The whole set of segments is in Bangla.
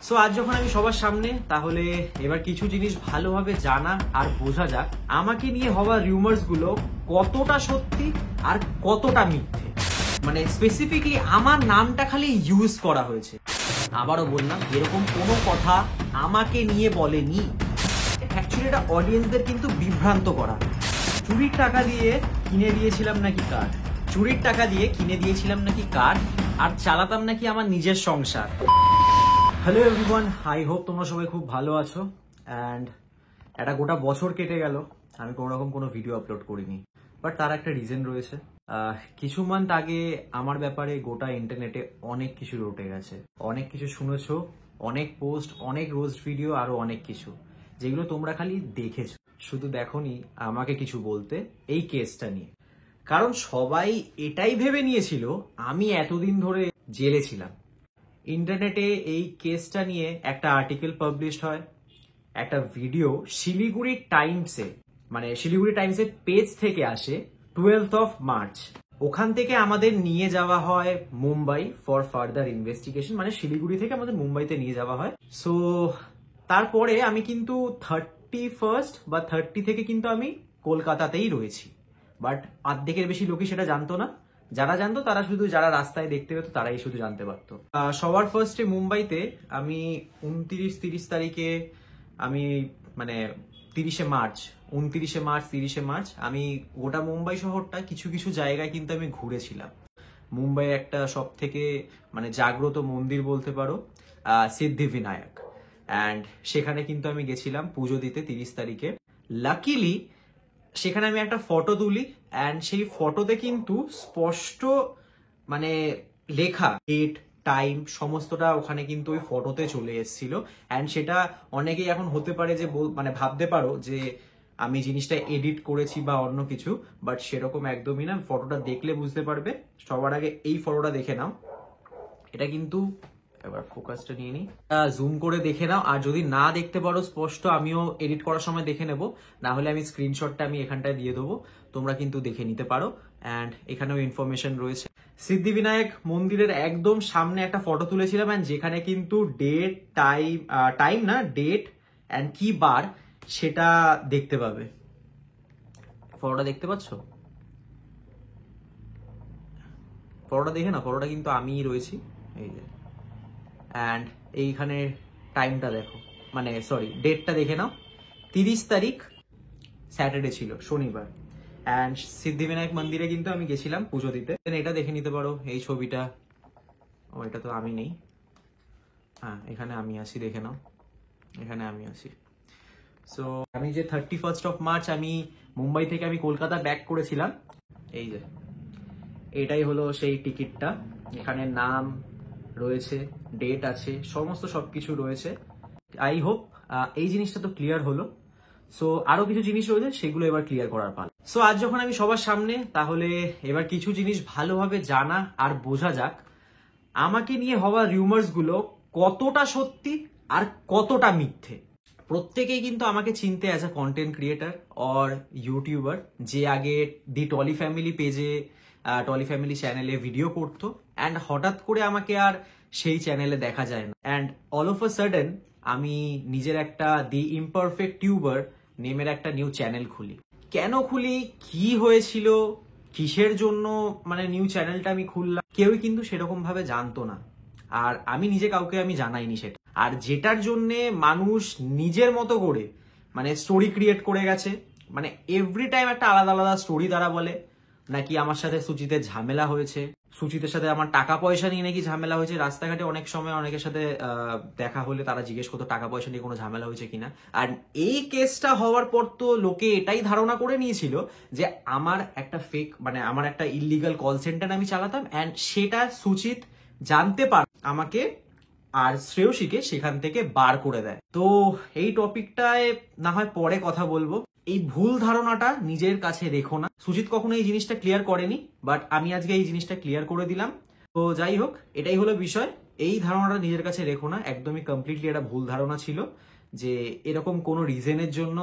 সো আজ যখন আমি সবার সামনে, তাহলে এবার কিছু জিনিস ভালোভাবে জানা আর বোঝা যাক আমাকে নিয়ে হওয়া রিউমার্স গুলো কতটা সত্যি আর কতটা মিথ্যে। মানে স্পেসিফিকলি আমার নামটা খালি ইউজ করা হয়েছে। আবারও বললাম, এরকম কোনো কথা আমাকে নিয়ে বলেনি। অ্যাকচুয়ালি এটা অডিয়েন্সদের কিন্তু বিভ্রান্ত করা। চুরির টাকা দিয়ে কিনে দিয়েছিলাম নাকি কার, চুরির টাকা দিয়ে কিনে দিয়েছিলাম নাকি কার, আর চালাতাম নাকি আমার নিজের সংসার। হ্যালো এভরিওয়ান, আই হোপ তোমরা সবাই খুব ভালো আছো। অ্যান্ড একটা গোটা বছর কেটে গেল আমি কোনোরকম কোনো ভিডিও আপলোড করিনি, বাট তার একটা রিজন রয়েছে। কিছু মান্থ আগে আমার ব্যাপারে গোটা ইন্টারনেটে অনেক কিছু রটে গেছে, অনেক কিছু শুনেছো, অনেক পোস্ট, অনেক রোস্ট ভিডিও, আরো অনেক কিছু, যেগুলো তোমরা খালি দেখেছো, শুধু দেখোনি আমাকে কিছু বলতে এই কেসটা নিয়ে। কারণ সবাই এটাই ভেবে নিয়েছিল আমি এতদিন ধরে জেলে ছিলাম। ইন্টারনেটে এই কেসটা নিয়ে একটা আর্টিকেল পাবলিশড হয়, একটা ভিডিও শিলিগুড়ি টাইমসে, মানে শিলিগুড়ি টাইমসের পেজ থেকে আসে 12th মার্চ। ওখান থেকে আমাদের নিয়ে যাওয়া হয় মুম্বাই ফর ফার্দার ইনভেস্টিগেশন, মানে শিলিগুড়ি থেকে আমাদের মুম্বাইতে নিয়ে যাওয়া হয়। সো তারপরে আমি কিন্তু 31st বা 30 থেকে কিন্তু আমি কলকাতাতেই রয়েছি, বাট অর্ধেকের বেশি লোকই সেটা জানতো না। যারা জানতো তারা শুধু, যারা রাস্তায় দেখতে পেতো তারাই শুধু জানতে পারতো। সবার ফার্স্টে মুম্বাইতে আমি 29-30 তারিখে আমি, মানে 30শে মার্চ, 30শে মার্চ আমি গোটা মুম্বাই শহরটা কিছু কিছু জায়গায় কিন্তু আমি ঘুরেছিলাম। মুম্বাইয়ের একটা সব থেকে মানে জাগ্রত মন্দির বলতে পারো, সিদ্ধিবিনায়ক, অ্যান্ড সেখানে কিন্তু আমি গেছিলাম পুজো দিতে 30 তারিখে। লাকিলি সেখানে আমি একটা ফটো তুলি, অ্যান্ড সেই ফটোতে কিন্তু স্পষ্ট মানে লেখা ডেট, টাইম, সমস্তটা ওখানে কিন্তু ওই ফটোতে চলে এসেছিল। অ্যান্ড সেটা অনেকেই এখন হতে পারে যে মানে ভাবতে পারো যে আমি জিনিসটা এডিট করেছি বা অন্য কিছু, বাট সেরকম একদমই না। ফটোটা দেখলে বুঝতে পারবে। সবার আগে এই ফটোটা দেখে নাও, এটা কিন্তু, এবার ফোকাসটা নিয়ে নিই, জুম করে দেখে নাও। আর যদি না দেখতে পারো স্পষ্ট, আমিও এডিট করার সময় দেখে নেব, না হলে আমি স্ক্রিনশটটা আমি এখানটায় দিয়ে দেবো, তোমরা কিন্তু দেখে নিতে পারো। অ্যান্ড এখানেও ইনফরমেশন রয়েছে। সিদ্ধিবিনায়ক মন্দিরের একদম সামনে একটা ফটো তুলেছিলাম, অ্যান্ড যেখানে কিন্তু ডেট, টাইম না, ডেট অ্যান্ড কি বার সেটা দেখতে পাবে। ফটোটা দেখতে পাচ্ছ? ফটোটা দেখে না, ফটোটা কিন্তু আমিই রয়েছি, এই যে। অ্যান্ড এইখানে টাইমটা দেখো, মানে সরি ডেটটা দেখে নাও, 30 তারিখ স্যাটারডে ছিল, শনিবার। অ্যান্ড সিদ্ধিবিনায়ক মন্দিরে কিন্তু আমি গেছিলাম পুজো দিতে। এটা দেখে নিতে পারো, এই ছবিটা। ও, এটা তো আমি নেই, হ্যাঁ এখানে আমি আছি, দেখে নাও, এখানে আমি আছি। সো আমি যে 31st মার্চ আমি মুম্বাই থেকে আমি কলকাতা ব্যাক করেছিলাম, এই যে এটাই হলো সেই টিকিটটা। এখানে নাম রয়েছে, ডেট আছে, সমস্ত সবকিছু রয়েছে। আই হোপ এই জিনিসটা তো ক্লিয়ার হলো। সো আরো কিছু জিনিস রয়েছে, সেগুলো এবার ক্লিয়ার করার পালা। সো আজ যখন আমি সবার সামনে, তাহলে এবার কিছু জিনিস ভালোভাবে জানা আর বোঝা যাক আমাকে নিয়ে হওয়া রিউমার্স গুলো কতটা সত্যি আর কতটা মিথ্যে। প্রত্যেকেই কিন্তু আমাকে চিনতে as a content creator or YouTuber, যে আগে দি টলি ফ্যামিলি পেজে, টলি ফ্যামিলি চ্যানেলে ভিডিও করতো, অ্যান্ড হঠাৎ করে আমাকে আর সেই চ্যানেলে দেখা যায় না। And all of a sudden আমি নিজের একটা দি ইমপারফেক্ট টিউবার নেমের একটা নিউ চ্যানেল খুলি। কেন খুলি, কি হয়েছিল, কিসের জন্য মানে নিউ চ্যানেলটা আমি খুললাম, কেউই কিন্তু সেরকম ভাবে জানতো না। আর আমি নিজে কাউকে আমি জানাইনি সেটা। আর যেটার জন্য মানুষ নিজের মতো করে মানে স্টোরি ক্রিয়েট করে গেছে, মানে এভরি টাইম একটা আলাদা আলাদা স্টোরি দ্বারা বলে নাকি আমার সাথে সুচিতের ঝামেলা হয়েছে, সুচিতের সাথে আমার টাকা পয়সা নিয়ে নাকি ঝামেলা হয়েছে। রাস্তাঘাটে অনেক সময় অনেকের সাথে দেখা হলে তারা জিজ্ঞেস করতো টাকা পয়সা নিয়ে কোনো ঝামেলা হয়েছে কিনা। আর এই কেসটা হওয়ার পর তো লোকে এটাই ধারণা করে নিয়েছিল যে আমার একটা ফেক, মানে আমার একটা ইল্লিগাল কল সেন্টার আমি চালাতাম, অ্যান্ড সেটা সুচিত জানতে পার আমাকে আর শ্রেয়সীকে সেখান থেকে বার করে দেয়। তো এই টপিকটায় না হয় পরে কথা বলবো। এই ভুল ধারণাটা নিজের কাছে রেখো না। সুজিত কখনো এই জিনিসটা ক্লিয়ার করেনি, বাট আমি আজকে এই জিনিসটা ক্লিয়ার করে দিলাম। তো যাই হোক, এটাই হলো বিষয়। এই ধারণাটা নিজের কাছে রেখো না, একদমই কমপ্লিটলি একটা ভুল ধারণা ছিল যে এরকম কোনো রিজনের জন্য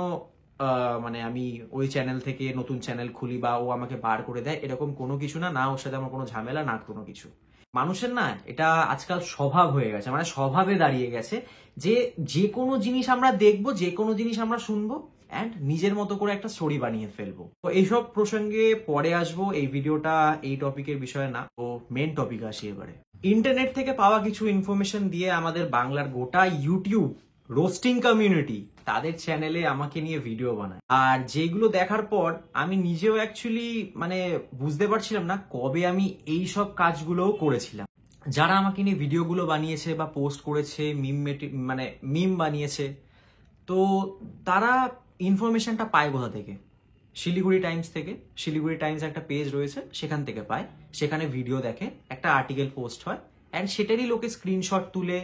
মানে আমি ওই চ্যানেল থেকে নতুন চ্যানেল খুলি বা ও আমাকে বার করে দেয়, এরকম কোনো কিছু না। না ওর সাথে আমার কোনো ঝামেলা, না কোনো কিছু। মানুষের না এটা আজকাল স্বভাব হয়ে গেছে, মানে স্বভাবে দাঁড়িয়ে গেছে যে যে কোনো জিনিস আমরা দেখবো, যে কোনো জিনিস আমরা শুনবো অ্যান্ড নিজের মতো করে একটা স্টোরি বানিয়ে ফেলবো। তো এইসব প্রসঙ্গে পরে আসবো, এই ভিডিওটা এই টপিকের বিষয়ে না, তো মেন টপিক আসি এবারে। ইন্টারনেট থেকে পাওয়া কিছু ইনফরমেশন দিয়ে আমাদের বাংলার গোটা ইউটিউব রোস্টিং কমিউনিটি তাদের চ্যানেলে আমাকে নিয়ে ভিডিও বানায়, আর যেগুলো দেখার পর আমি নিজেও অ্যাকচুয়ালি মানে বুঝতে পারছিলাম না কবে আমি এই সব কাজগুলোও করেছিলাম। যারা আমাকে নিয়ে ভিডিওগুলো বানিয়েছে বা পোস্ট করেছে, মানে মিম বানিয়েছে, তো তারা ইনফরমেশনটা পায় কোথা থেকে? শিলিগুড়ি টাইমস থেকে। শিলিগুড়ি টাইমস একটা পেজ রয়েছে, সেখান থেকে পায়। সেখানে ভিডিও দেখে, একটা আর্টিকেল পোস্ট হয় অ্যান্ড সেটারই লোকে স্ক্রিনশট তুলে,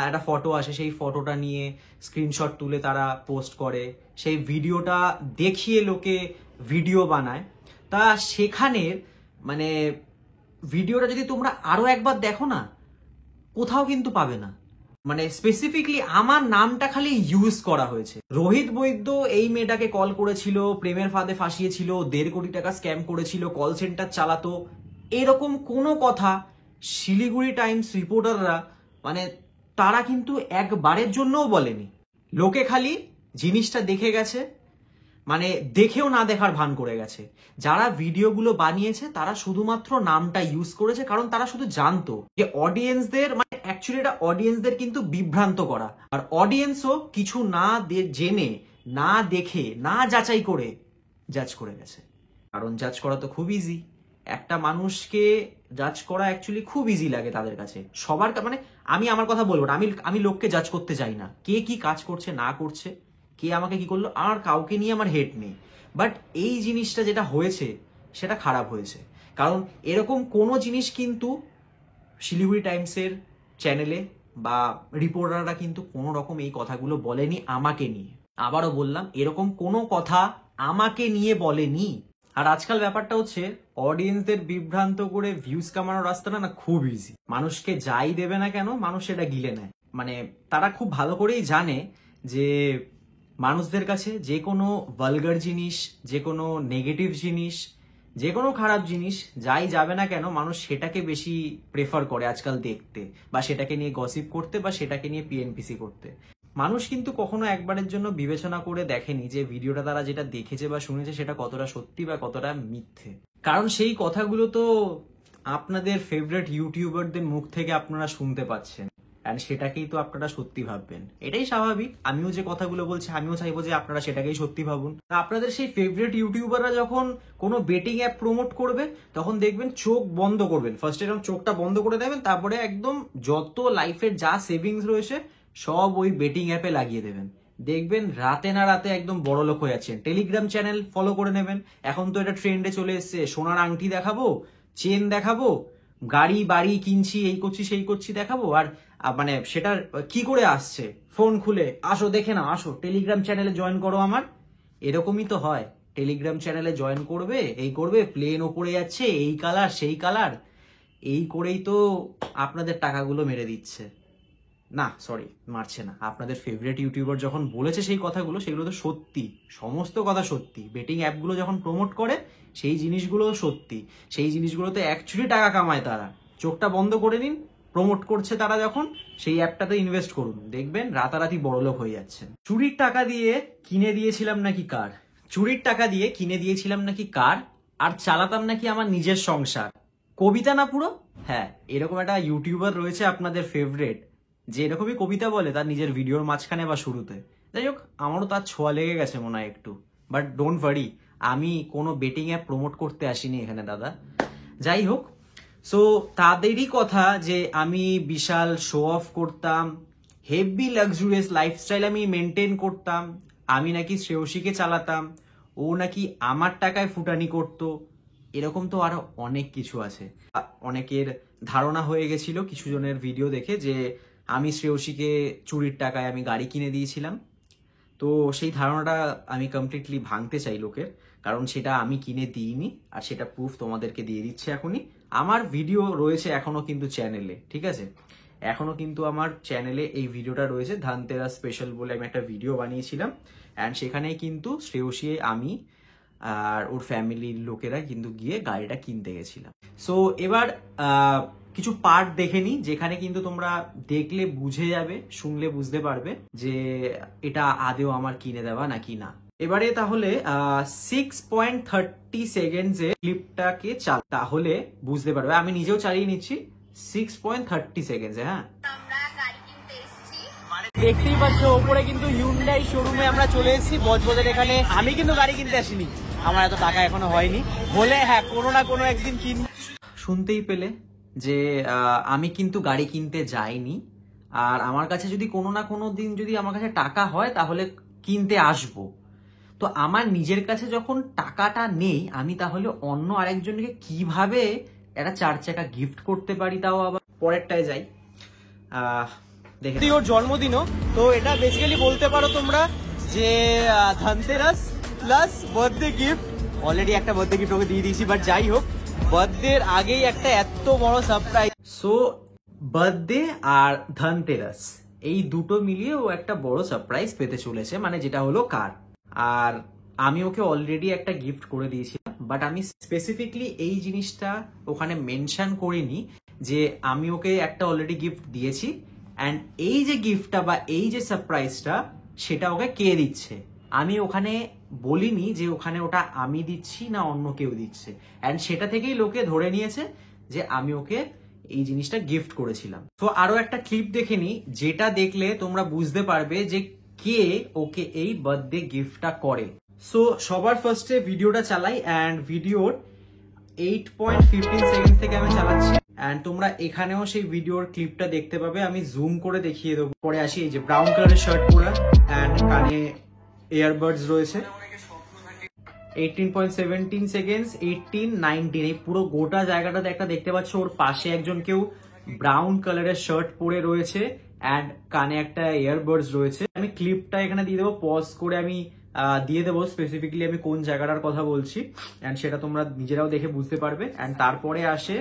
একটা ফটো আসে, সেই ফটোটা নিয়ে স্ক্রিনশট তুলে তারা পোস্ট করে, সেই ভিডিওটা দেখিয়ে লোকে ভিডিও বানায়। তা সেখানের মানে ভিডিওটা যদি তোমরা আরো একবার দেখো না, কোথাও কিন্তু পাবে না। মানে স্পেসিফিকলি আমার নামটা খালি ইউজ করা হয়েছে। রোহিত বৈদ্য এই মেয়েটাকে কল করেছিল, প্রেমের ফাঁদে ফাঁসিয়েছিল, 1.5 কোটি টাকা স্ক্যাম করেছিল, কল সেন্টার চালাতো, এরকম কোনো কথা শিলিগুড়ি টাইমস রিপোর্টাররা মানে তারা কিন্তু একবারের জন্যও বলেনি। লোকে খালি জিনিসটা দেখে গেছে, মানে দেখেও না দেখার ভান করে গেছে। যারা ভিডিওগুলো বানিয়েছে তারা শুধুমাত্র নামটা ইউজ করেছে, কারণ তারা শুধু জানতো যে অডিয়েন্সদের, মানে অ্যাকচুয়ালি এটা অডিয়েন্সদের কিন্তু বিভ্রান্ত করা, আর অডিয়েন্সও কিছু না জেনে, না দেখে, না যাচাই করে জাজ করে গেছে। কারণ জাজ করা তো খুব ইজি, একটা মানুষকে জাজ করা অ্যাকচুয়ালি খুব ইজি লাগে তাদের কাছে। সবার মানে আমি আমার কথা বলবো না, আমি লোককে জাজ করতে চাই না, কে কি কাজ করছে না করছে, কে আমাকে কি করলো, আর কাউকে নিয়ে আমার হেট নেই। বাট এই জিনিসটা যেটা হয়েছে সেটা খারাপ হয়েছে, কারণ এরকম কোনো জিনিস কিন্তু শিলিগুড়ি টাইমসের চ্যানেলে বা রিপোর্টাররা কিন্তু কোনো রকম এই কথাগুলো বলেনি আমাকে নিয়ে। আবারও বললাম, এরকম কোনো কথা আমাকে নিয়ে বলেনি। আর আজকাল ব্যাপারটা হচ্ছে অডিয়েন্সদের বিভ্রান্ত করে ভিউজ কামানোর রাস্তাটা না খুব ইজি। মানুষকে যাই দেবে না কেন, মানুষ সেটা গিলে নেয়। মানে তারা খুব ভালো করেই জানে যে মানুষদের কাছে যে কোনো ভালগার জিনিস, যে কোনো নেগেটিভ জিনিস, যে কোনো খারাপ জিনিস যাই যাবে না কেন, মানুষ সেটাকে বেশি প্রেফার করে আজকাল দেখতে, বা সেটাকে নিয়ে গসিপ করতে, বা সেটাকে নিয়ে পিএনপিসি করতে। মানুষ কিন্তু কখনো একবারের জন্য বিবেচনা করে দেখেনি যে ভিডিওটা তারা যেটা দেখেছে বা শুনেছে সেটা কতটা সত্যি বা কতটা মিথ্যে। কারণ সেই কথাগুলো তো আপনাদের ফেভারিট ইউটিউবারদের মুখ থেকে আপনারা শুনতে পাচ্ছেন, অ্যান্ড সেটাকেই তো আপনারা সত্যি ভাববেন। এটাই স্বাভাবিক। আমিও যে কথাগুলো বলছি আমিও চাইবো যে আপনারা সেটাকেই সত্যি ভাবুন। আপনাদের সেই ফেভারিট ইউটিউবাররা যখন কোনো বেটিং অ্যাপ প্রমোট করবে, তখন দেখবেন চোখ বন্ধ করবেন, ফার্স্টে যখন চোখটা বন্ধ করে দেবেন, তারপরে একদম যত লাইফের যা সেভিংস রয়েছে সব ওই বেটিং অ্যাপে লাগিয়ে দেবেন। দেখবেন রাতে না রাতে একদম বড় লোক হয়ে যাচ্ছেন। টেলিগ্রাম চ্যানেল ফলো করে নেবেন, এখন তো এটা ট্রেন্ডে চলে এসছে। সোনার আংটি দেখাবো, চেন দেখাবো, গাড়ি বাড়ি কিনছি, এই করছি সেই করছি দেখাবো, আর মানে সেটা কি করে আসছে, ফোন খুলে আসো দেখে নাও, আসো টেলিগ্রাম চ্যানেলে জয়েন করো আমার। এরকমই তো হয়, টেলিগ্রাম চ্যানেলে জয়েন করবে, এই করবে, প্লেন ওপরে যাচ্ছে, এই কালার সেই কালার, এই করেই তো আপনাদের টাকাগুলো মেরে দিচ্ছে। না সরি, মারছে না, আপনাদের ফেভারিট ইউটিউবার যখন বলেছে সেই কথাগুলো, সেগুলো তো সত্যি, সমস্ত কথা সত্যি। বেটিং অ্যাপগুলো যখন প্রমোট করে সেই জিনিসগুলো সত্যি, সেই জিনিসগুলোতে অ্যাকচুয়ালি টাকা কামায় তারা। চোখটা বন্ধ করে নিন, প্রমোট করছে তারা যখন, সেই অ্যাপটাতে ইনভেস্ট করুন, দেখবেন রাতারাতি বড়লোক হয়ে যাচ্ছেন। চুরির টাকা দিয়ে কিনে দিয়েছিলাম নাকি কার, চুরির টাকা দিয়ে কিনে দিয়েছিলাম নাকি কার, আর চালাতাম নাকি আমার নিজের সংসার। কবিতা না পুরো? হ্যাঁ, এরকম একটা ইউটিউবার রয়েছে আপনাদের ফেভারিট, যে এরকমই কবিতা বলে তার নিজের ভিডিওর মাঝখানে বা শুরুতে। যাই হোক, আমারও তার ছোঁয়া লেগে গেছে মনে হয় একটু, বাট ডোন্ট ওয়ারি, আমি কোনো বেটিং অ্যাপ প্রমোট করতে আসিনি এখানে দাদা। যাই হোক, সো তাদেরই কথা যে আমি বিশাল শো অফ করতাম, হেভি লাক্সুরিয়াস লাইফস্টাইল আমি মেনটেন করতাম, আমি নাকি শ্রেয়সীকে চালাতাম, ও নাকি আমার টাকায় ফুটানি করতো, এরকম তো আরো অনেক কিছু আছে। অনেকের ধারণা হয়ে গেছিল কিছু জনের ভিডিও দেখে যে আমি শ্রেয়সীকে চুরির টাকায় আমি গাড়ি কিনে দিয়েছিলাম। তো সেই ধারণাটা আমি কমপ্লিটলি ভাঙতে চাই লোকের, কারণ সেটা আমি কিনে দিইনি, আর সেটা প্রুফ তোমাদেরকে দিয়ে দিচ্ছে এখনই। আমার ভিডিও রয়েছে এখনো কিন্তু চ্যানেলে, ঠিক আছে, এখনো কিন্তু আমার চ্যানেলে এই ভিডিওটা রয়েছে। ধানতেরাস স্পেশাল বলে আমি একটা ভিডিও বানিয়েছিলাম, অ্যান্ড সেখানে কিন্তু শ্রেয়সী, আমি আর ওর ফ্যামিলির লোকেরা কিন্তু গিয়ে গাড়িটা কিনতে গেছিলাম। সো এবার কিছু পার্ট দেখে নিই, যেখানে কিন্তু তোমরা দেখলে বুঝে যাবে, শুনলে বুঝতে পারবে যে এটা আদেও আমার কিনে দেওয়া নাকি না। এবারে তাহলে 6.30 সেকেন্ডে ক্লিপটাকে তাহলে বুঝতে পারবে। আমি নিজেও চালিয়ে নিচ্ছি 6.30 সেকেন্ডে। হ্যাঁ, দেখতেই পাচ্ছ ওপরে কিন্তু হিউন্ডাই শোরুমে আমরা চলে এসেছি বজবজের এখানে। আমি কিন্তু গাড়ি কিনতে আসিনি, আমার এত টাকা এখনো হয়নি, হলে হ্যাঁ কোনো না কোনো একদিন কিনব। শুনতেই পেলে যে আমি কিন্তু গাড়ি কিনতে যাইনি, আর আমার কাছে যদি কোনো না কোনো দিন যদি আমার কাছে টাকা হয় তাহলে কিনতে আসব। তো আমার নিজের কাছে যখন টাকাটা নেই, আমি তাহলে অন্য আরেকজনকে কিভাবে একটা 4 চাকা গিফট করতে পারি? তাও আবার পরেরটায় যাই। দেখে ওর জন্মদিনও তো এটা বেসিক্যালি বলতে পারো তোমরা যে Dhanteras plus birthday gift. Already একটা বার্থডে গিফট ওকে দিয়ে দিয়েছি, বাট যাই হোক, বার্থডের আগেই একটা এত বড় সারপ্রাইজ। সো বার্থডে আর ধনতেরাস এই দুটো মিলিয়ে ও একটা বড় সারপ্রাইজ পেতে চলেছে, মানে যেটা হলো কার। আর আমি ওকে অলরেডি একটা গিফট করে দিয়েছিলাম, বাট আমি স্পেসিফিকলি এই জিনিসটা ওখানে মেনশন করিনি যে আমি ওকে একটা অলরেডি গিফট দিয়েছি, অ্যান্ড এই যে গিফটটা বা এই যে সারপ্রাইজটা সেটা ওকে কে দিচ্ছে আমি ওখানে বলিনি যে ওখানে ওটা আমি দিচ্ছি না অন্য কেউ দিচ্ছে। অ্যান্ড সেটা থেকেই লোকে ধরে নিয়েছে যে আমি ওকে এই জিনিসটা গিফট করেছিলাম। তো আরো একটা ক্লিপ দেখে নি, যেটা দেখলে তোমরা বুঝতে পারবে যে কে ওকে এই বার্থডে গিফটটা করে। সো সবার ফার্স্টে ভিডিওটা চালাই, অ্যান্ড ভিডিওর 8.15 সেকেন্ড থেকে আমি চালাচ্ছি, অ্যান্ড তোমরা এখানেও সেই ভিডিওর ক্লিপটা দেখতে পাবে। আমি জুম করে দেখিয়ে দেবো। পরে আসি, এই যে ব্রাউন কালারের শার্ট পরা, অ্যান্ড কানে ইয়ারবাডস রয়েছে। 18.17 সেকেন্ড, 18, 19 এই পুরো গোটা জায়গাটাতে একটা দেখতে পাচ্ছ। ওর পাশে একজন কেউ ব্রাউন কালারের শার্ট পরে রয়েছে, অ্যান্ড কানে একটা ইয়ারবাডস রয়েছে। আমি ক্লিপটা এখানে দিয়ে দেবো, পজ করে আমি দিয়ে দেবো স্পেসিফিকলি আমি কোন জায়গাটার কথা বলছি, এন্ড সেটা তোমরা নিজেরাও দেখে বুঝতে পারবে। এন্ড তারপরে আসে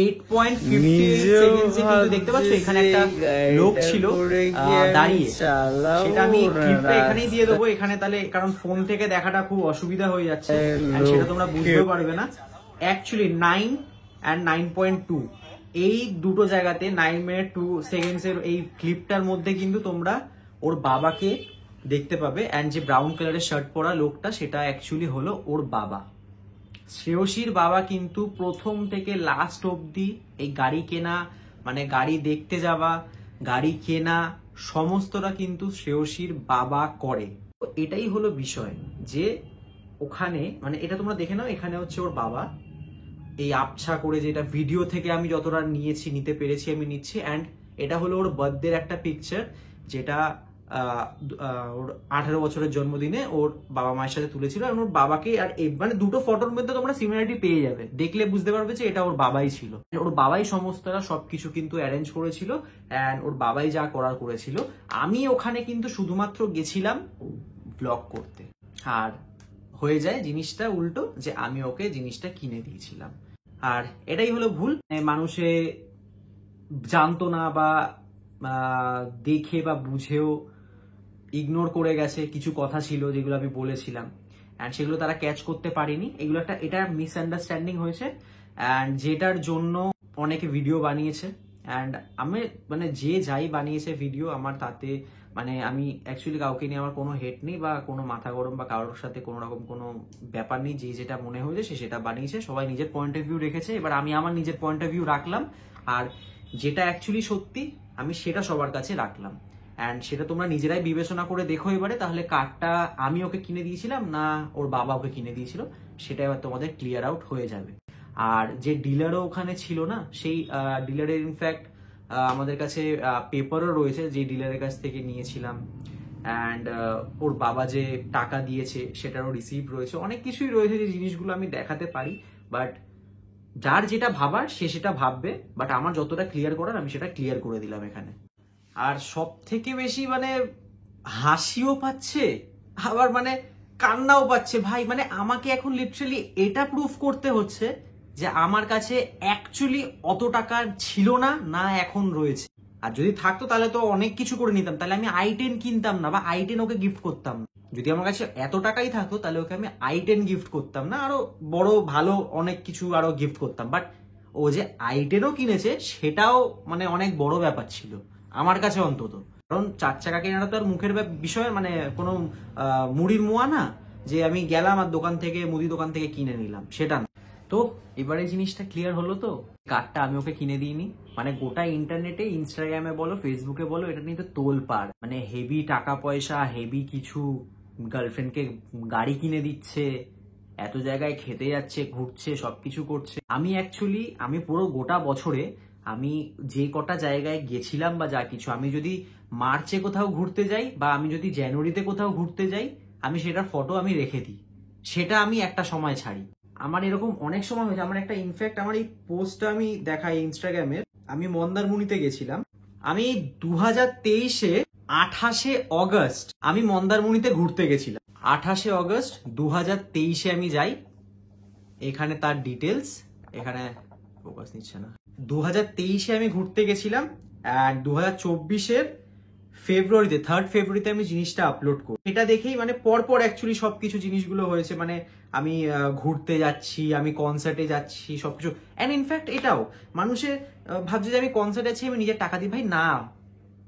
8.15 সেকেন্ডসে কিন্তু দেখতে পাচ্ছ এখানে একটা লোক ছিল দাঁড়িয়ে, সেটা আমি ক্লিপটা এখানেই দিয়ে দেবো এখানে, তাহলে কারণ ফোন থেকে দেখাটা খুব অসুবিধা হয়ে যাচ্ছে, সেটা তোমরা বুঝতে পারবে না। অ্যাকচুয়ালি 9 and 9.2 এই দুটো জায়গাতে 9 মিনিট 2 সেকেন্ডসের এই ক্লিপটার মধ্যে কিন্তু তোমরা ওর বাবাকে দেখতে পাবে। অ্যান্ড যে ব্রাউন কালারের শার্ট পরা লোকটা সেটা অ্যাকচুয়ালি হলো ওর বাবা। শ্রেয়সীর বাবা কিন্তু প্রথম থেকে লাস্ট অবধি এই গাড়ি কেনা, মানে গাড়ি দেখতে যাওয়া, গাড়ি কেনা সমস্তটা কিন্তু শ্রেয়সীর বাবা করে। এটাই হলো বিষয় যে ওখানে, মানে এটা তোমরা দেখে নাও, এখানে হচ্ছে ওর বাবা এই আবছা করে, যেটা ভিডিও থেকে আমি যতটা নিতে পেরেছি আমি নিচ্ছি। অ্যান্ড এটা হলো ওর বার্থডের একটা পিকচার, যেটা ওর 18 বছরের জন্মদিনে ওর বাবা মায়ের সাথে তুলেছিল। আর ওর বাবাকে, আর মানে দুটো ফটোর মধ্যে তোমরা সিমিলারিটি পেয়ে যাবে, দেখলে বুঝতে পারবে যে এটা ওর বাবাই ছিল। ওর বাবাই সমস্তটা সবকিছু কিন্তু অ্যারেঞ্জ করেছিল, অ্যান্ড ওর বাবাই যা করার করেছিল। আমি ওখানে কিন্তু শুধুমাত্র গেছিলাম ব্লগ করতে, আর হয়ে যায় জিনিসটা উল্টো, যে আমি ওকে জিনিসটা কিনে দিয়েছিলাম। আর এটাই হলো ভুল, মানুষে জানতো না বা দেখে বা বুঝেও ইগনোর করে গেছে। কিছু কথা ছিল যেগুলো আমি বলেছিলাম, অ্যান্ড সেগুলো তারা ক্যাচ করতে পারেনি। এগুলো এটা মিসআন্ডারস্ট্যান্ডিং হয়েছে, অ্যান্ড যেটার জন্য অনেকে ভিডিও বানিয়েছে। অ্যান্ড আমি মানে যে যাই বানিয়েছে ভিডিও, আমার তাতে মানে আমি অ্যাকচুয়ালি কাউকে নিয়ে আমার কোনো হেট নেই বা কোনো মাথা গরম বা কারোর সাথে কোনো রকম কোনো ব্যাপার নেই। যে যেটা মনে হয়েছে সে সেটা বানিয়েছে, সবাই নিজের পয়েন্ট অফ ভিউ রেখেছে। এবার আমি আমার নিজের পয়েন্ট অফ ভিউ রাখলাম, আর যেটা অ্যাকচুয়ালি সত্যি আমি সেটা সবার কাছে রাখলাম। অ্যান্ড সেটা তোমরা নিজেরাই বিবেচনা করে দেখো এবারে, তাহলে কারটা আমি ওকে কিনে দিয়েছিলাম না ওর বাবা ওকে কিনে দিয়েছিল, সেটা এবার তোমাদের ক্লিয়ার আউট হয়ে যাবে। আর যে ডিলারও ওখানে ছিল না, সেই ডিলারের ইনফ্যাক্ট আমাদের কাছে পেপারও রয়েছে যে ডিলারের কাছ থেকে নিয়েছিলাম। অ্যান্ড ওর বাবা যে টাকা দিয়েছে সেটারও রিসিপ্ট রয়েছে, অনেক কিছুই রয়েছে যে জিনিসগুলো আমি দেখাতে পারি। বাট যার যেটা ভাবার সে সেটা ভাববে, বাট আমার যতটা ক্লিয়ার করার আমি সেটা ক্লিয়ার করে দিলাম এখানে। আর সব থেকে বেশি মানে হাসিও পাচ্ছে, আবার মানে কান্নাও পাচ্ছে ভাই। মানে আমাকে এখন লিটারালি এটা প্রুফ করতে হচ্ছে যে আমার কাছে অ্যাকচুয়ালি অত টাকা ছিল না, না এখন রয়েছে। আর যদি থাকতো তাহলে তো অনেক কিছু করে নিতাম, তাহলে আমি i10 কিনতাম না বা i10 ওকে গিফট করতাম না। যদি আমার কাছে এত টাকাই থাকতো তাহলে ওকে আমি i10 গিফট করতাম না, আরো বড় ভালো অনেক কিছু আরো গিফট করতাম। বাট ও যে i10ও কিনেছে সেটাও মানে অনেক বড় ব্যাপার ছিল আমার কাছে অন্তত। কারণ 4 চাকা কেনাটা তো আর মুখের বিষয়, মানে কোনো মুড়ির মোয়া না যে আমি গেলাম আর দোকান থেকে, মুদি দোকান থেকে কিনে নিলাম, সেটা না। তো এবারে জিনিসটা ক্লিয়ার হলো তো, কারটা আমি ওকে কিনে দিইনি। মানে গোটা ইন্টারনেটে, ইনস্টাগ্রামে বলো, ফেসবুকে বলো, এটা নিয়ে তো তোলপাড়, মানে হেভি টাকা পয়সা, হেভি কিছু, গার্লফ্রেন্ডকে গাড়ি কিনে দিচ্ছে, এত জায়গায় খেতে যাচ্ছে, ঘুরছে, সবকিছু করছে। আমি অ্যাকচুয়ালি আমি পুরো গোটা বছরে আমি যে কটা জায়গায় গেছিলাম বা যা কিছু, আমি যদি মার্চে কোথাও ঘুরতে যাই বা আমি যদি জানুয়ারিতে কোথাও ঘুরতে যাই, আমি সেটার ফটো আমি রেখে দিই, সেটা আমি একটা সময় ছাড়ি। আমার এরকম অনেক সময় হয়েছে। আমার একটা ইনফ্যাক্ট আমার এই পোস্টটা আমি দেখাই ইনস্টাগ্রামের, আমি মন্দারমণিতে গেছিলাম। আমি 2023-এ 28শে অগস্ট আমি মন্দারমণিতে ঘুরতে গেছিলাম। 28শে অগস্ট 2023-এ আমি যাই। এখানে তার ডিটেলস, এখানে ফোকাস নিচ্ছে না। 2023-এ আমি ঘুরতে গেছিলাম, আর 2024-এর ফেব্রুয়ারিতে, 3rd ফেব্রুয়ারিতে আমি জিনিসটা আপলোড করি। এটা দেখেই মানে পরপর অ্যাকচুয়ালি সবকিছু জিনিসগুলো হয়েছে। মানে আমি ঘুরতে যাচ্ছি, আমি কনসার্টে যাচ্ছি, সবকিছু। অ্যান্ড ইনফ্যাক্ট এটাও মানুষের ভাবছে যে আমি কনসার্টে আছি, আমি নিজের টাকা দিই। ভাই না,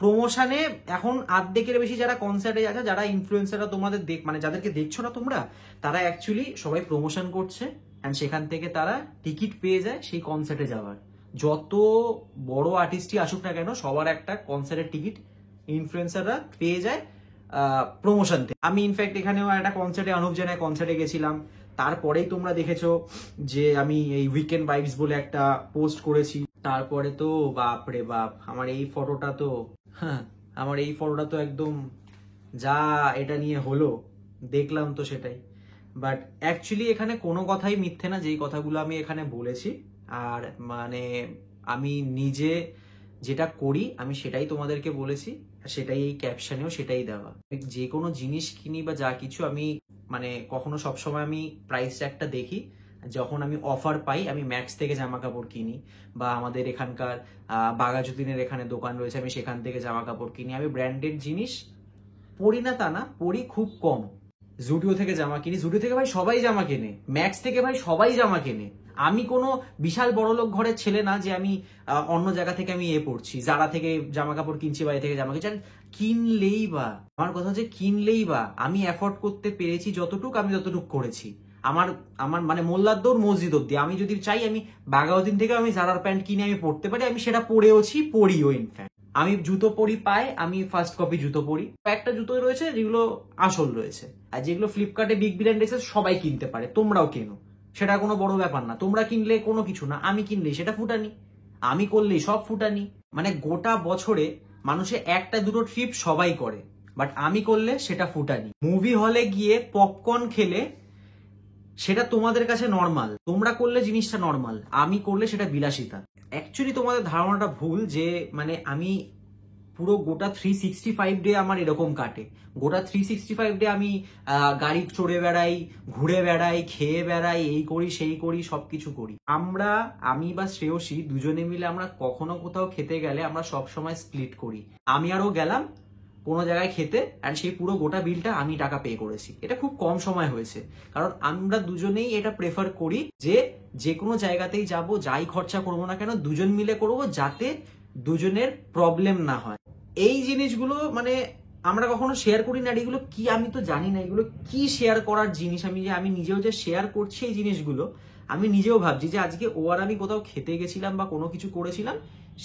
প্রমোশনে এখন আর্ধেকের বেশি যারা কনসার্টে যাচ্ছে, যারা ইনফ্লুয়েন্সাররা তোমাদের মানে যাদেরকে দেখছো না তোমরা, তারা অ্যাকচুয়ালি সবাই প্রমোশন করছে, অ্যান্ড সেখান থেকে তারা টিকিট পেয়ে যায় সেই কনসার্টে যাওয়ার। যত বড় আর্টিস্টই আসুক না কেন, সবার একটা কনসার্টের টিকিট ইনফ্লুয়েন্সাররা পেয়ে যায় প্রমোশন থেকে। আমি ইনফ্যাক্ট এখানেও একটা কনসার্টে, অনুপ জেনার কনসার্টে গেছিলাম। তারপরেই তোমরা দেখেছো যে আমি এই উইকেন্ড ভাইবস বলে একটা পোস্ট করেছি। তারপরে তো বাপরে বাপ, আমার এই ফটোটা তো একদম যা এটা নিয়ে হলো দেখলাম তো সেটাই। বাট অ্যাকচুয়ালি এখানে কোনো কথাই মিথ্যে না, যেই কথাগুলো আমি এখানে বলেছি। আর মানে আমি নিজে যেটা করি আমি সেটাই তোমাদেরকে বলেছি, সেটাই এই ক্যাপশনেও সেটাই দেওয়া। যে কোনো জিনিস কিনি বা যা কিছু, আমি মানে কখনো সবসময় আমি প্রাইস ট্যাগটা দেখি। যখন আমি অফার পাই, আমি ম্যাক্স থেকে জামা কাপড় কিনি, বা আমাদের এখানকার বাঘাযতীনের এখানে দোকান রয়েছে, আমি সেখান থেকে জামা কাপড় কিনি। আমি ব্র্যান্ডেড জিনিস পরি না তা না, পরি খুব কম। জুডিও থেকে জামা কিনি, জুডিও থেকে ভাই সবাই জামা কেনে, ম্যাক্স থেকে ভাই সবাই জামা কেনে। আমি কোনো বিশাল বড়লোক ঘরের ছেলে না যে আমি অন্য জায়গা থেকে আমি পড়ছি, যারা থেকে জামা কাপড় কিনছি, বাইরে থেকে জামা কিনছি। কিনলেই বা, আমার কথা হচ্ছে কিনলেই বা আমি অ্যাফোর্ড করতে পেরেছি যতটুকু, আমি ততটুকু করেছি। আমার মানে মোল্লার দৌড় মসজিদ অব্দি। আমি যদি চাই, আমি বাঘাউদ্দিন থেকে আমি জারার প্যান্ট কিনে আমি পড়তে পারি, আমি সেটা পরেওছি, পরিও। ইনফ্যাক্ট আমি জুতো পরি পায়, আমি ফার্স্ট কপি জুতো পরি। একটা জুতো রয়েছে যেগুলো আসল রয়েছে, আর যেগুলো ফ্লিপকার্টে, বিগ বিলিয়ন ডেজে সবাই কিনতে পারে, তোমরাও কেনো, সেটা কোনো বড় ব্যাপার না। তোমরা কিনলে কোনো কিছু না, আমি কিনলেই সেটা ফুটানি, আমি করলেই সব ফুটানি। মানে গোটা বছরে মানুষে একটা দুটো ট্রিপ সবাই করে, বাট আমি করলে সেটা ফুটানি। মুভি হলে গিয়ে পপকর্ন খেলে সেটা তোমাদের কাছে নর্মাল, তোমরা করলে জিনিসটা নর্মাল, আমি করলে সেটা বিলাসিতা। অ্যাকচুয়ালি তোমাদের ধারণাটা ভুল যে মানে আমি পুরো গোটা 365 ডে আমার এরকম কাটে। গোটা 365 ডে আমি গাড়ি চড়ে বেড়াই, ঘুরে বেড়াই, খেয়ে বেড়াই, এই করি সেই করি, সবকিছু করি। আমি বা শ্রেয়সী দুজনে মিলে আমরা কখনো কোথাও খেতে গেলে আমরা সবসময় স্প্লিট করি। আমি আরও গেলাম কোনো জায়গায় খেতে, অ্যান্ড সেই পুরো গোটা বিলটা আমি টাকা পে করেছি। এটা খুব কম সময় হয়েছে, কারণ আমরা দুজনেই এটা প্রেফার করি যে কোনো জায়গাতেই যাব, যাই খরচা করবো না কেন দুজন মিলে করবো, যাতে দুজনের প্রবলেম না হয়। এই জিনিসগুলো মানে আমরা কখনো শেয়ার করি না। এগুলো কি আমি তো জানি না এগুলো কি শেয়ার করার জিনিস। আমি নিজেও যে শেয়ার করছি এই জিনিসগুলো, আমি নিজেও ভাবছি যে আজকে ও আর আমি কোথাও খেতে গেছিলাম বা কোনো কিছু করেছিলাম,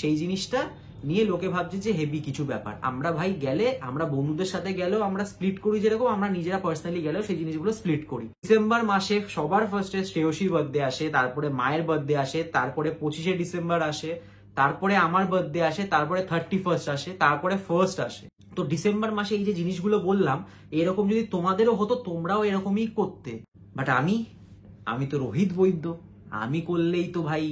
সেই জিনিসটা নিয়ে লোকে ভাবছে যে হেভি কিছু ব্যাপার। আমরা ভাই গেলে, আমরা বন্ধুদের সাথে গেলেও আমরা স্প্লিট করি, যেরকম আমরা নিজেরা পার্সোনালি গেলেও সেই জিনিসগুলো স্প্লিট করি। ডিসেম্বর মাসে সবার ফার্স্টে শ্রেয়সীর বার্থডে আসে, তারপরে মায়ের বার্থডে আসে, তারপরে 25শে ডিসেম্বর আসে, তারপরে আমার বার্থডে আসে, তারপরে 31st আসে, তারপরে 1st আসে। তো ডিসেম্বর মাসে এই যে জিনিসগুলো বললাম, এরকম যদি তোমাদেরও হতো তোমরাও এরকমই করতে। বাট আমি তো রোহিত বৈদ্য, আমি করলেই তো ভাই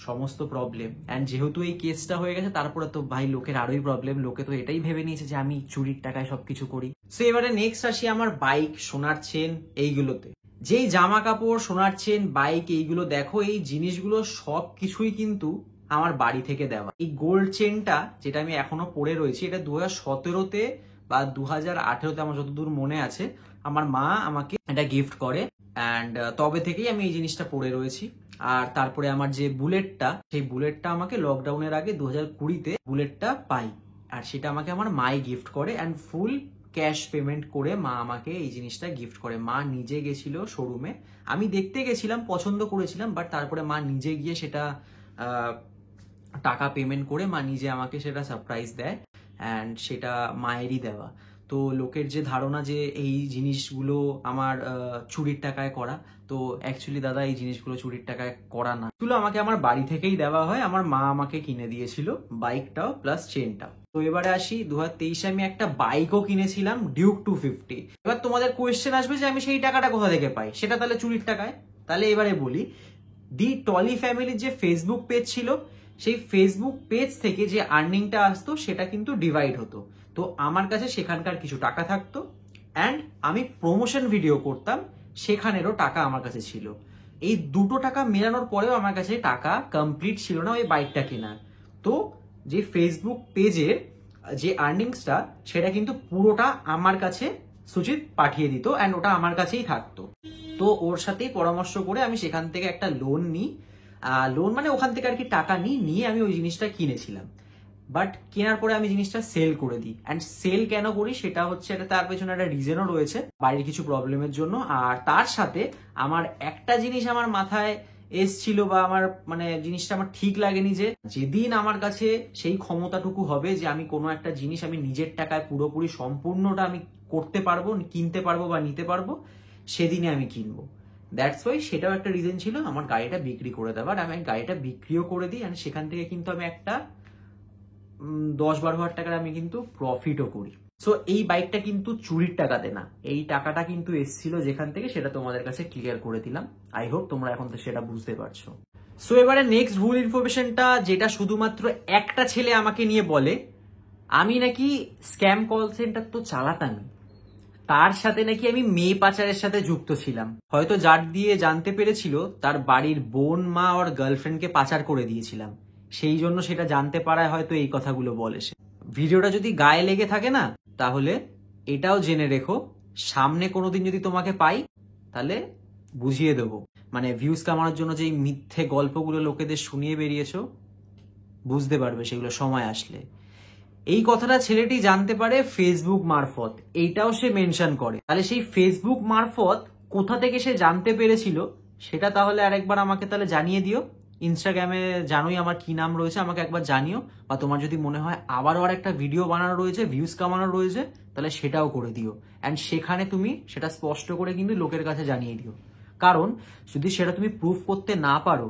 সমস্ত প্রবলেম। অ্যান্ড যেহেতু এই কেসটা হয়ে গেছে, তারপরে তো ভাই লোকের আরোই প্রবলেম। লোকে তো এটাই ভেবে নিয়েছে যে আমি চুরির টাকায় সবকিছু করি। সো এবারে নেক্সট আসি আমার বাইক, সোনার চেন, এইগুলোতে। যেই জামা কাপড়, সোনার চেন, বাইক, এইগুলো দেখো, এই জিনিসগুলো সব কিছুই কিন্তু আমার বাড়ি থেকে দেওয়া। এই গোল্ড চেনটা যেটা আমি এখনো পরে রয়েছি, এটা 2017-তে বা 2018-তে আমার যতদূর মনে আছে, আমার মা আমাকে এটা গিফট করে। অ্যান্ড তবে থেকেই আমি এই জিনিসটা পরে রয়েছি। আর তারপরে আমার যে বুলেটটা, সেই বুলেটটা আমাকে লকডাউনের আগে 2020-তে বুলেটটা পাই, আর সেটা আমাকে আমার মাই গিফট করে অ্যান্ড ফুল ক্যাশ পেমেন্ট করে মা আমাকে এই জিনিসটা গিফট করে। মা নিজে গেছিল শোরুমে, আমি দেখতে গেছিলাম, পছন্দ করেছিলাম, বাট তারপরে মা নিজে গিয়ে সেটা টাকা পেমেন্ট করে মা নিজে আমাকে সেটা সারপ্রাইজ দেয়, অ্যান্ড সেটা মায়েরই দেওয়া। তো লোকের যে ধারণা যে এই জিনিসগুলো আমার চুরির টাকায় করা, তো অ্যাকচুয়ালি দাদা এই জিনিসগুলো চুরির টাকায় করা না, এগুলো আমাকে আমার বাড়ি থেকেই দেওয়া হয়। আমার মা আমাকে কিনে দিয়েছিল বাইকটাও প্লাস চেনটাও। তো এবারে আসি 2023-এ আমি একটা বাইকও কিনেছিলাম, ডিউক 250। এবার তোমাদের কোয়েশ্চেন আসবে যে আমি সেই টাকাটা কোথা থেকে পাই, সেটা তাহলে চুরির টাকায়। তাহলে এবারে বলি, দি টলি ফ্যামিলির যে ফেসবুক পেজ ছিল, সেই ফেসবুক পেজ থেকে যে আর্নিংটা আসতো সেটা কিন্তু ডিভাইড হতো। তো আমার কাছে সেখানকার কিছু টাকা থাকতো, অ্যান্ড আমি প্রমোশন ভিডিও করতাম, সেখানেরও টাকা আমার কাছে ছিল। এই দুটো টাকা মেলানোর পরেও আমার কাছে টাকা কমপ্লিট ছিল না ওই বাইকটা কেনার। তো যে ফেসবুক পেজের যে আর্নিংসটা, সেটা কিন্তু পুরোটা আমার কাছে সুচিত পাঠিয়ে দিত, অ্যান্ড ওটা আমার কাছেই থাকতো। তো ওর সাথেই পরামর্শ করে আমি সেখান থেকে একটা লোন নিই, লোন মানে ওখান থেকে আর কি টাকা নিয়ে আমি ওই জিনিসটা কিনেছিলাম। বাট কেনার পরে আমি জিনিসটা সেল করে দিই। অ্যান্ড সেল কেন করি সেটা হচ্ছে, এটা তার পেছনে একটা রিজনও রয়েছে, বাড়ির কিছু প্রবলেমের জন্য। আর তার সাথে আমার একটা জিনিস আমার মাথায় এসছিল, বা আমার মানে জিনিসটা আমার ঠিক লাগেনি, যে যেদিন আমার কাছে সেই ক্ষমতাটুকু হবে যে আমি কোনো একটা জিনিস আমি নিজের টাকায় পুরোপুরি সম্পূর্ণটা আমি করতে পারবো, কিনতে পারবো বা নিতে পারবো, সেদিনে আমি কিনবো। দ্যাটস ওয়াই সেটাও একটা রিজন ছিল আমার গাড়িটা বিক্রি করে দেওয়ার। আমি গাড়িটা বিক্রিও করে দিই, অ্যান্ড সেখান থেকে কিন্তু আমি একটা 10-12 হাজার টাকার আমি কিন্তু প্রফিটও করি। সো এই বাইকটা কিন্তু চুরির টাকাতে না, এই টাকাটা কিন্তু এসেছিল যেখান থেকে, সেটা তোমাদের কাছে ক্লিয়ার করে দিলাম। আই হোপ তোমরা এখন তো সেটা বুঝতে পারছো। সো এবারে নেক্সট ভুল ইনফরমেশনটা, যেটা শুধুমাত্র একটা ছেলে আমাকে নিয়ে বলে, আমি নাকি স্ক্যাম কল সেন্টার তো চালাতামই, তার সাথে নাকি আমি মেয়ে পাচারের সাথে যুক্ত ছিলাম। হয়তো যার দিয়ে জানতে পেরেছিল তার বাড়ির বোন, মা আর গার্লফ্রেন্ডকে পাচার করে দিয়েছিলাম, সেই জন্য সেটা জানতে পারায় হয়তো এই কথাগুলো বলে সে। ভিডিওটা যদি গায়ে লেগে থাকে না, তাহলে এটাও জেনে রেখো, সামনে কোনোদিন যদি তোমাকে পাই তাহলে বুঝিয়ে দেবো। মানে ভিউজ কামানোর জন্য যে মিথ্যে গল্পগুলো লোকেদের শুনিয়ে বেরিয়েছো, বুঝতে পারবে সেগুলো সময় আসলে। এই কথাটা ছেলেটি জানতে পারে ফেসবুক মারফত, এইটাও সে মেনশন করে। তাহলে সেই ফেসবুক মারফত কোথা থেকে সে জানতে পেরেছিল, সেটা তাহলে আরেকবার আমাকে তাহলে জানিয়ে দিও। ইনস্টাগ্রামে জানোই আমার কি নাম রয়েছে, আমাকে একবার জানিও। বা তোমার যদি মনে হয় আবারও আর একটা ভিডিও বানানো রয়েছে, ভিউজ কামানো রয়েছে, তাহলে সেটাও করে দিও। অ্যান্ড সেখানে তুমি সেটা স্পষ্ট করে কিন্তু লোকের কাছে জানিয়ে দিও। কারণ যদি সেটা তুমি প্রুফ করতে না পারো,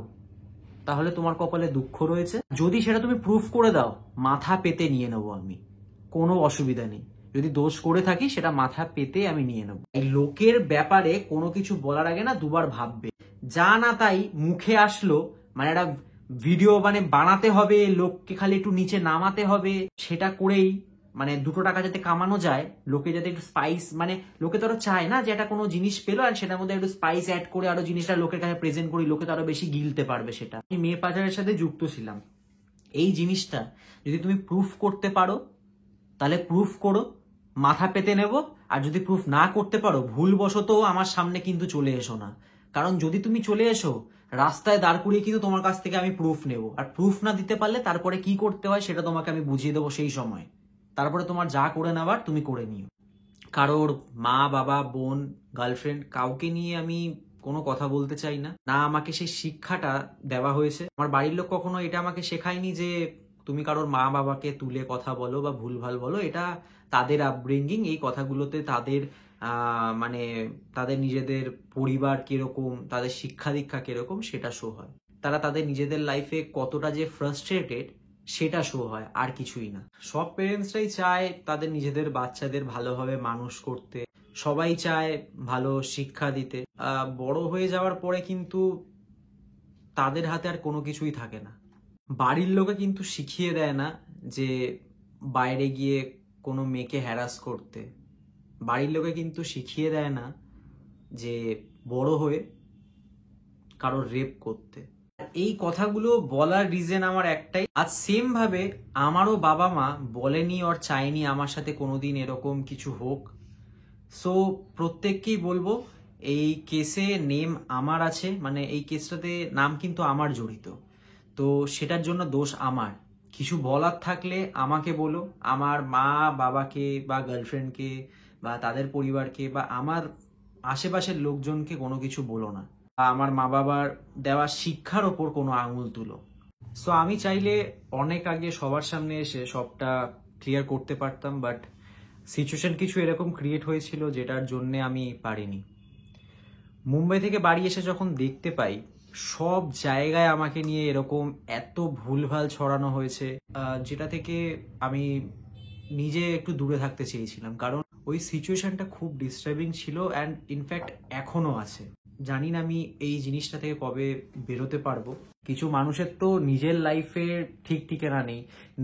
তাহলে তোমার কপালে দুঃখ রয়েছে। যদি সেটা তুমি প্রুফ করে দাও, মাথা পেতে নিয়ে নেবো আমি, কোনো অসুবিধা নেই। যদি দোষ করে থাকি, সেটা মাথা পেতে আমি নিয়ে নেবো। এই লোকের ব্যাপারে কোনো কিছু বলার আগে না দুবার ভাববে। যা না তাই মুখে আসলো, মানে একটা ভিডিও মানে বানাতে হবে, লোককে খালি একটু নিচে নামাতে হবে, সেটা করেই মানে 2 টাকা যাতে কামানো যায়, লোকে যাতে একটু স্পাইস, মানে লোকে তো আরো চায় না যে একটা কোনো জিনিস পেলো আর সেটার মধ্যে একটু স্পাইস অ্যাড করে আরো জিনিসটা লোকের কাছে প্রেজেন্ট করি, লোকে তো আরো বেশি গিলতে পারবে সেটা। আমি মেয়ে পাচারের সাথে যুক্ত ছিলাম, এই জিনিসটা যদি তুমি প্রুফ করতে পারো তাহলে প্রুফ করো, মাথা পেতে নেব। আর যদি প্রুফ না করতে পারো, ভুলবশত আমার সামনে কিন্তু চলে এসো না। কারণ যদি তুমি চলে এসো, রাস্তায় দাঁড় করিয়ে কিন্তু তোমার কাছ থেকে আমি প্রুফ নেব, আর প্রুফ না দিতে পারলে তারপরে কি করতে হয় সেটা তোমাকে আমি বুঝিয়ে দেবো সেই সময়। তারপরে তোমার যা করে নেওয়ার তুমি করে নিও। কারোর মা, বাবা, বোন, গার্লফ্রেন্ড, কাউকে নিয়ে আমি কোনো কথা বলতে চাই না। না আমাকে সেই শিক্ষাটা দেওয়া হয়েছে, আমার বাড়ির লোক কখনো এটা আমাকে শেখায়নি যে তুমি কারোর মা বাবাকে তুলে কথা বলো বা ভুলভাল বলো। এটা তাদের আপব্রিঙ্গিং, এই কথাগুলোতে তাদের মানে তাদের নিজেদের পরিবার কিরকম, তাদের শিক্ষা দীক্ষা কিরকম, সেটা শো হয়। তারা তাদের নিজেদের লাইফে কতটা যে ফ্রাস্ট্রেটেড, সেটা শো হয়, আর কিছুই না। সব পেরেন্টসরাই চায় তাদের নিজেদের বাচ্চাদের ভালোভাবে মানুষ করতে, সবাই চায় ভালো শিক্ষা দিতে। বড় হয়ে যাওয়ার পরে কিন্তু তাদের হাতে আর কোনো কিছুই থাকে না। বাড়ির লোকে কিন্তু শিখিয়ে দেয় না যে বাইরে গিয়ে কোনো মেয়েকে হ্যারাস করতে। বাড়ির লোকে কিন্তু শিখিয়ে দেয় না যে বড় হয়ে কারোর রেপ করতে। এই কথাগুলো বলার রিজন আমার একটাই, আজ সেম ভাবে আমারও বাবা মা বলেনি আর চাইনি আমার সাথে কোনোদিন এরকম কিছু হোক। সো প্রত্যেককেই বলবো, এই কেসে নেম আমার আছে, মানে এই কেসটাতে নাম কিন্তু আমার জড়িত, তো সেটার জন্য দোষ আমার। কিছু বলার থাকলে আমাকে বলো, আমার মা বাবাকে বা গার্লফ্রেন্ডকে বা তাদের পরিবারকে বা আমার আশেপাশের লোকজনকে কোনো কিছু বলো না, বা আমার মা বাবার দেওয়া শিক্ষার ওপর কোনো আঙুল তুলো। সো আমি চাইলে অনেক আগে সবার সামনে এসে সবটা ক্লিয়ার করতে পারতাম, বাট সিচুয়েশন কিছু এরকম ক্রিয়েট হয়েছিল যেটার জন্যে আমি পারিনি। মুম্বাই থেকে বাড়ি এসে যখন দেখতে পাই সব জায়গায় আমাকে নিয়ে এরকম এত ভুলভাল ছড়ানো হয়েছে, যেটা থেকে আমি নিজে একটু দূরে থাকতে চেয়েছিলাম, কারণ ওই সিচুয়েশনটা খুব ডিস্টার্বিং ছিল অ্যান্ড ইনফ্যাক্ট এখনো আছে। জানি না আমি এই জিনিসটা থেকে কবে বেরোতে পারবো। কিছু মানুষের তো নিজের লাইফে ঠিক ঠিকানা নেই,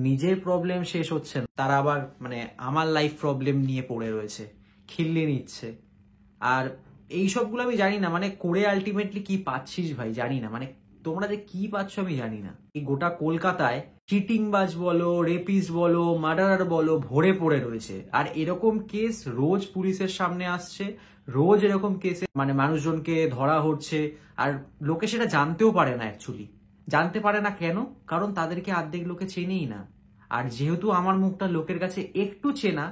নিজের প্রবলেম শেষ হচ্ছে না, তারা আবার মানে আমার লাইফ প্রবলেম নিয়ে পড়ে রয়েছে, খিল্লি নিচ্ছে। আর এই সবগুলো আমি জানি না মানে করে আলটিমেটলি কি পাচ্ছিস ভাই, জানি না, মানে তোমরা যে কি পাচ্ছ আমি জানি না। এই গোটা কলকাতায় চিটিংবাজ বলো, রেপিস্ট বলো, মার্ডারার বলো ভরে পড়ে রয়েছে, আর এরকম কেস রোজ পুলিশের সামনে আসছে, রোজ এরকম কেসে মানে মানুষজনকে ধরা হচ্ছে, আর লোকে সেটা জানতেও পারে না। অ্যাকচুয়ালি জানতে পারে না কেন? কারণ তাদেরকে অর্ধেক লোকে চেনেই না। আর যেহেতু আমার মুখটা লোকের কাছে একটু চেনা,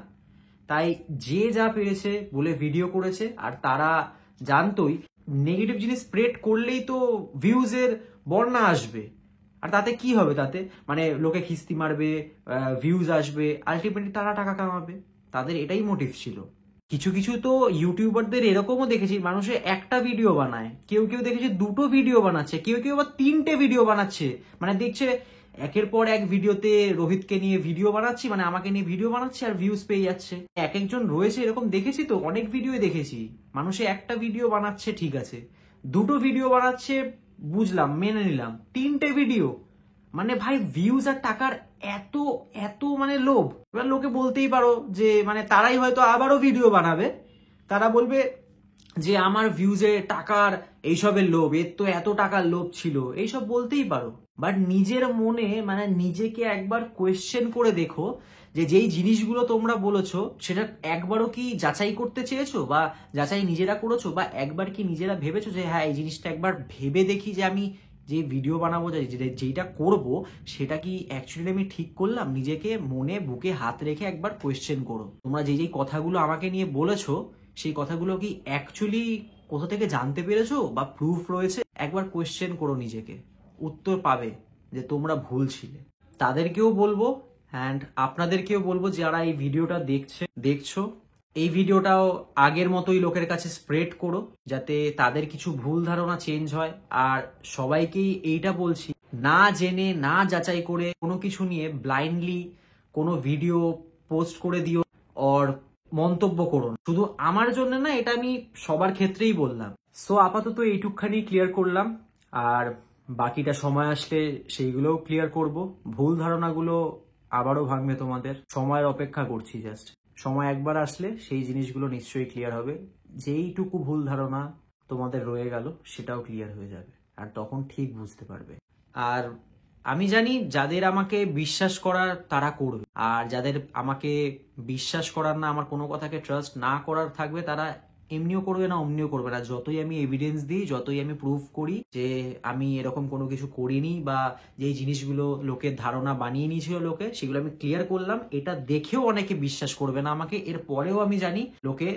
তাই যে যা পেরেছে বলে ভিডিও করেছে, আর তারা জানতোই নেগেটিভ জিনিস স্প্রেড করলেই তো ভিউজের বন্যা আসবে, আর তাতে কি হবে, তাতে মানে লোকে খিস্তি মারবে, ভিউজ আসবে, আলটিমেটলি তারা টাকা কামাবে, তাদের এটাই মোটিভ ছিল। কিছু কিছু তো ইউটিউবারদের এরকমও দেখেছি, মানুষে একটা ভিডিও বানায়, কেউ কেউ দেখেছি দুটো ভিডিও বানাচ্ছে, কেউ কেউ আবার 3টে ভিডিও বানাচ্ছে, মানে দেখছে একের পর এক ভিডিওতে রোহিতকে নিয়ে ভিডিও বানাচ্ছি, মানে আমাকে নিয়ে ভিডিও বানাচ্ছি আর ভিউজ পেয়ে যাচ্ছে। এক একজন রয়েছে এরকম, দেখেছি তো অনেক ভিডিও দেখেছি। মানুষে একটা ভিডিও বানাচ্ছে ঠিক আছে, দুটো ভিডিও বানাচ্ছে বুঝলাম, মেনে নিলাম, 3টে ভিডিও, মানে ভাই ভিউজ আর টাকার এত এত মানে লোভ। এবার লোকে বলতেই পারো যে মানে তারাই হয়তো আবারও ভিডিও বানাবে, তারা বলবে যে আমার ভিউজে টাকার এইসবের লোভ, এর তো এত টাকার লোভ ছিল, এইসব বলতেই পারো। বাট নিজের মনে মানে নিজেকে একবার কোয়েশ্চেন করে দেখো যে যেই জিনিসগুলো তোমরা বলেছো সেটা একবারও কি যাচাই করতে চেয়েছো, বা যাচাই নিজেরা করেছো, বা একবার কি নিজেরা ভেবেছো যে হ্যাঁ এই জিনিসটা একবার ভেবে দেখি যে আমি যে ভিডিও বানাবো, যেটা করব সেটা কি অ্যাকচুয়ালি আমি ঠিক করলাম? নিজেকে মনে বুকে হাত রেখে একবার কোয়েশ্চেন করো। তোমরা যেই কথাগুলো আমাকে নিয়ে বলেছো সেই কথাগুলো কি অ্যাকচুয়ালি কোথা থেকে জানতে পেরেছো বা প্রুফ রয়েছে? একবার কোয়েশ্চেন করো নিজেকে, উত্তর পাবে যে তোমরা ভুল ছিলে। তাদেরকেও বলবো অ্যান্ড আপনাদেরকেও বলবো যারা এই ভিডিওটা দেখছো, এই ভিডিওটাও আগের মতোই লোকের কাছে স্প্রেড করো, যাতে তাদের কিছু ভুল ধারণা চেঞ্জ হয়। আর সবাইকেই এইটা বলছি, না জেনে না যাচাই করে কোনো কিছু নিয়ে ব্লাইন্ডলি কোনো ভিডিও পোস্ট করে দিও অর মন্তব্য করুন। শুধু আমার জন্য না, এটা আমি সবার ক্ষেত্রেই বললাম। সো আপাতত এইটুকখানি ক্লিয়ার করলাম, আর বাকিটা সময় আসলে সেইগুলোও ক্লিয়ার করব। ভুল ধারণাগুলো আবারও ভাঙবে তোমাদের, সময়ের অপেক্ষা করছি জাস্ট। সময় একবার আসলে সেই জিনিসগুলো নিশ্চয়ই ক্লিয়ার হবে। যেইটুকু ভুল ধারণা তোমাদের রয়ে গেল সেটাও ক্লিয়ার হয়ে যাবে, আর তখন ঠিক বুঝতে পারবে। আর আমি জানি যাদের আমাকে বিশ্বাস করার তারা করবে, আর যাদের আমাকে বিশ্বাস করার না, আমার কোনো কথাকে ট্রাস্ট না করার থাকবে, তারা এমনিও করবে না অমনিও করবে না। যতই আমি এভিডেন্স দিই, যতই আমি প্রুফ করি যে আমি এরকম কোনো কিছু করিনি, বা যেই জিনিসগুলো লোকের ধারণা বানিয়ে নিয়েছিল লোকে, সেগুলো আমি ক্লিয়ার করলাম, এটা দেখেও অনেকে বিশ্বাস করবে না আমাকে। এর পরেও আমি জানি লোকে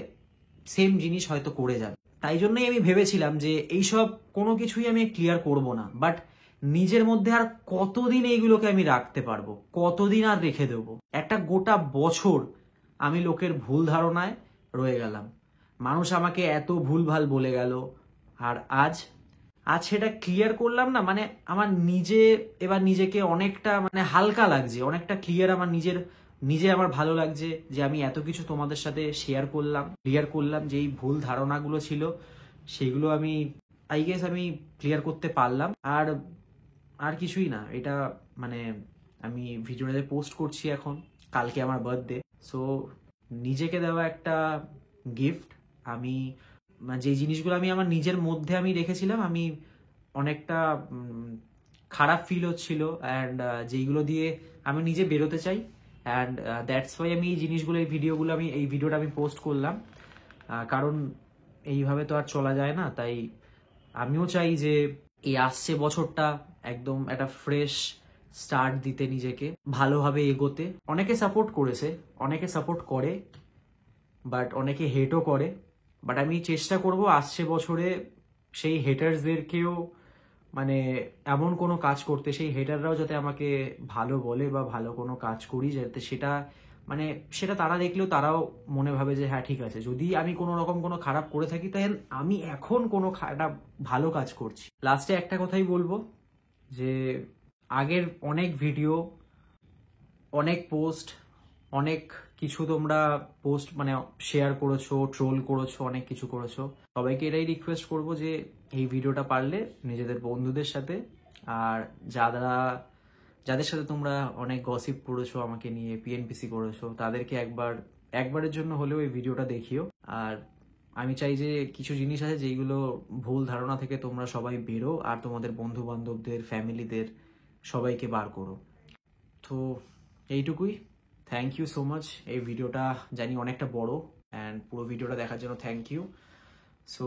সেম জিনিস হয়তো করে যাবে। তাই জন্যই আমি ভেবেছিলাম যে এইসব কোনো কিছুই আমি ক্লিয়ার করব না, বাট নিজের মধ্যে আর কতদিন এইগুলোকে আমি রাখতে পারবো, কতদিন আর রেখে দেবো? একটা গোটা বছর আমি লোকের ভুল ধারণায় রয়ে গেলাম, মানুষ আমাকে এত ভুলভাল বলে গেল, আর আজ সেটা ক্লিয়ার করলাম না, মানে আমার এবার নিজেকে অনেকটা মানে হালকা লাগছে, অনেকটা ক্লিয়ার আমার নিজে আমার ভালো লাগছে যে আমি এত কিছু তোমাদের সাথে শেয়ার করলাম, ক্লিয়ার করলাম। যে এই ভুল ধারণাগুলো ছিল সেগুলো আমি আই গেস আমি ক্লিয়ার করতে পারলাম। আর কিছুই না, এটা মানে আমি ভিডিওটাতে পোস্ট করছি এখন, কালকে আমার বার্থডে। সো নিজেকে দেওয়া একটা গিফট। আমি যে জিনিসগুলো আমি আমার নিজের মধ্যে আমি রেখেছিলাম, আমি অনেকটা খারাপ ফিল হচ্ছিল, অ্যান্ড যেইগুলো দিয়ে আমি নিজে বেরোতে চাই, অ্যান্ড দ্যাটস ওয়াই আমি এই জিনিসগুলো, এই ভিডিওটা আমি পোস্ট করলাম। কারণ এইভাবে তো আর চলা যায় না। তাই আমিও চাই যে এই আসছে বছরটা একদম একটা ফ্রেশ স্টার্ট দিতে, নিজেকে ভালোভাবে এগোতে। অনেকে সাপোর্ট করেছে, অনেকে সাপোর্ট করে, বাট অনেকে হেটও করে। বাট আমি চেষ্টা করব আসছে বছরে সেই হেটার্সদেরকেও মানে এমন কোনো কাজ করতে, সেই হেটাররাও যাতে আমাকে ভালো বলে বা ভালো কোনো কাজ করি, যাতে সেটা মানে সেটা তারা দেখলেও তারাও মনে ভাবে যে হ্যাঁ ঠিক আছে, যদি আমি কোনো রকম কোনো খারাপ করে থাকি তাই আমি এখন কোনো একটা ভালো কাজ করছি। লাস্টে একটা কথাই বলবো যে আগের অনেক ভিডিও, অনেক পোস্ট, অনেক কিছু তোমরা পোস্ট মানে শেয়ার করেছো, ট্রোল করেছো, অনেক কিছু করেছো। সবাইকে এটাই রিকোয়েস্ট করব যে এই ভিডিওটা পারলে নিজেদের বন্ধুদের সাথে, আর যাদের সাথে তোমরা অনেক গসিপ করেছো আমাকে নিয়ে, পিএনপিসি করেছো, তাদেরকে একবারের জন্য হলেও এই ভিডিওটা দেখিও। আর আমি চাই যে কিছু জিনিস আছে যেগুলো ভুল ধারণা থেকে তোমরা সবাই বেরো, আর তোমাদের বন্ধু বান্ধবদের, ফ্যামিলিদের সবাইকে বার করো। তো এইটুকুই। Thank you so much. এই ভিডিওটা জানি অনেকটা বড়, অ্যান্ড পুরো ভিডিওটা দেখার জন্য থ্যাংক ইউ। সো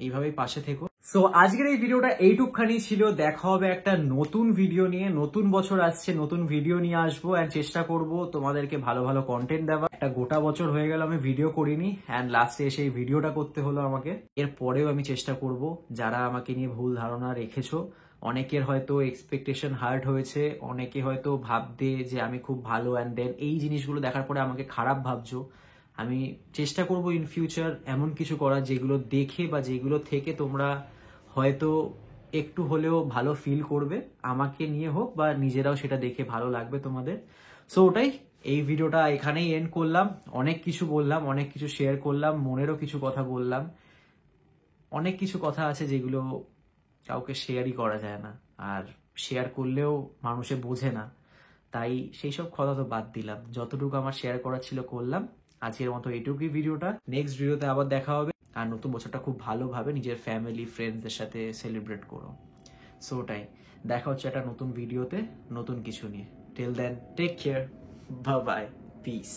এইভাবেই পাশে থেকো। সো আজকের এই ভিডিওটা এইটুকখানি ছিল। দেখা হবে একটা নতুন ভিডিও নিয়ে। নতুন বছর আসছে, নতুন ভিডিও নিয়ে আসবো, অ্যান্ড চেষ্টা করব তোমাদেরকে ভালো ভালো কন্টেন্ট দেওয়া। একটা গোটা বছর হয়ে গেল আমি ভিডিও করিনি, অ্যান্ড লাস্টে এসে এই ভিডিওটা করতে হলো আমাকে। এরপরেও আমি চেষ্টা করব, যারা আমাকে নিয়ে ভুল ধারণা রেখেছো, অনেকের হয়তো এক্সপেকটেশন হার্ট হয়েছে, অনেকে হয়তো ভাবতে যে আমি খুব ভালো, অ্যান্ড দেন এই জিনিসগুলো দেখার পরে আমাকে খারাপ ভাবছো। আমি চেষ্টা করব ইন ফিউচার এমন কিছু করার যেগুলো দেখে বা যেগুলো থেকে তোমরা হয়তো একটু হলেও ভালো ফিল করবে, আমাকে নিয়ে হোক বা নিজেরাও সেটা দেখে ভালো লাগবে তোমাদের। সো ওটাই, এই ভিডিওটা এখানেই এন্ড করলাম। অনেক কিছু বললাম, অনেক কিছু শেয়ার করলাম, মনেরও কিছু কথা বললাম। অনেক কিছু কথা আছে যেগুলো কাউকে শেয়ারই করা যায় না, আর শেয়ার করলেও মানুষে বোঝে না। তাই সেই সব কথা তো বাদ দিলাম, যতটুকু আমার শেয়ার করা ছিল করলাম। আজকের মতো এইটুকুই ভিডিওটা। নেক্সট ভিডিওতে আবার দেখা হবে, আর নতুন বছরটা খুব ভালোভাবে নিজের ফ্যামিলি ফ্রেন্ডসদের সাথে সেলিব্রেট করো। সো ওটাই, দেখা হচ্ছে একটা নতুন ভিডিওতে নতুন কিছু নিয়ে। Till then, take care, bye bye, piece.